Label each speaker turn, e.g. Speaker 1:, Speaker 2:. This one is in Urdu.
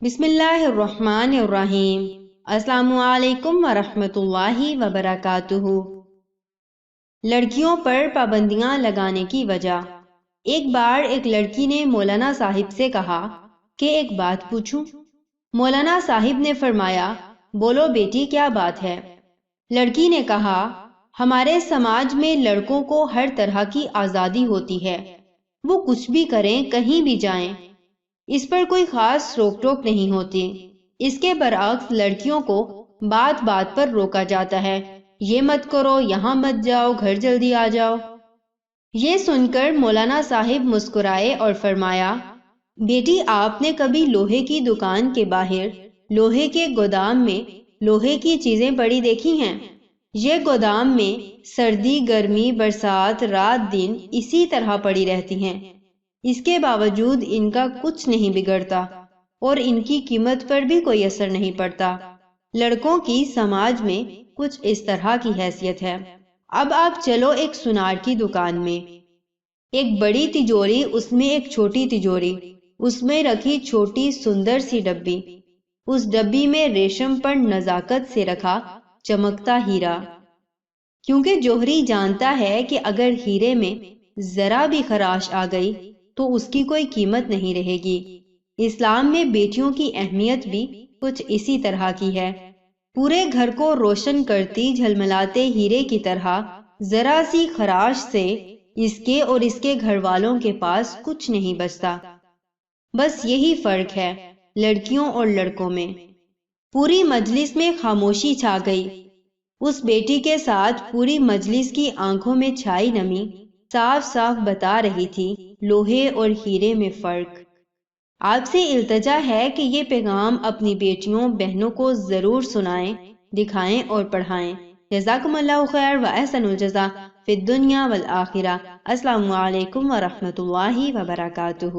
Speaker 1: بسم اللہ الرحمن الرحیم۔ السلام علیکم ورحمۃ اللہ وبرکاتہ۔ لڑکیوں پر پابندیاں لگانے کی وجہ۔ ایک بار ایک لڑکی نے مولانا صاحب سے کہا کہ ایک بات پوچھوں؟ مولانا صاحب نے فرمایا، بولو بیٹی، کیا بات ہے؟ لڑکی نے کہا، ہمارے سماج میں لڑکوں کو ہر طرح کی آزادی ہوتی ہے، وہ کچھ بھی کریں، کہیں بھی جائیں، اس پر کوئی خاص روک ٹوک نہیں ہوتی۔ اس کے برعکس لڑکیوں کو بات بات پر روکا جاتا ہے، یہ مت کرو، یہاں مت جاؤ، گھر جلدی آ جاؤ۔ یہ سن کر مولانا صاحب مسکرائے اور فرمایا، بیٹی، آپ نے کبھی لوہے کی دکان کے باہر لوہے کے گودام میں لوہے کی چیزیں پڑی دیکھی ہیں؟ یہ گودام میں سردی، گرمی، برسات، رات دن اسی طرح پڑی رہتی ہیں، اس کے باوجود ان کا کچھ نہیں بگڑتا اور ان کی قیمت پر بھی کوئی اثر نہیں پڑتا۔ لڑکوں کی سماج میں کچھ اس طرح کی حیثیت ہے۔ اب آپ چلو ایک سنار کی دکان میں، ایک بڑی تجوری، اس میں ایک چھوٹی تجوری، اس میں رکھی چھوٹی سندر سی ڈبی، اس ڈبی میں ریشم پر نزاکت سے رکھا چمکتا ہیرا، کیونکہ جوہری جانتا ہے کہ اگر ہیرے میں ذرا بھی خراش آ گئی تو اس کی کوئی قیمت نہیں رہے گی۔ اسلام میں بیٹیوں کی اہمیت بھی کچھ اسی طرح کی ہے۔ پورے گھر کو روشن کرتی جھلملاتے ہیرے کی طرح ذرا سی خراش سے اس کے اور اس کے گھر والوں کے پاس کچھ نہیں بچتا۔ بس یہی فرق ہے لڑکیوں اور لڑکوں میں۔ پوری مجلس میں خاموشی چھا گئی۔ اس بیٹی کے ساتھ پوری مجلس کی آنکھوں میں چھائی نمی صاف صاف بتا رہی تھی لوہے اور ہیرے میں فرق۔ آپ سے التجا ہے کہ یہ پیغام اپنی بیٹیوں بہنوں کو ضرور سنائیں، دکھائیں اور پڑھائیں۔ جزاکم اللہ خیر و احسن الجزا فی الدنیا والآخرہ۔ السلام علیکم ورحمۃ اللہ وبرکاتہ۔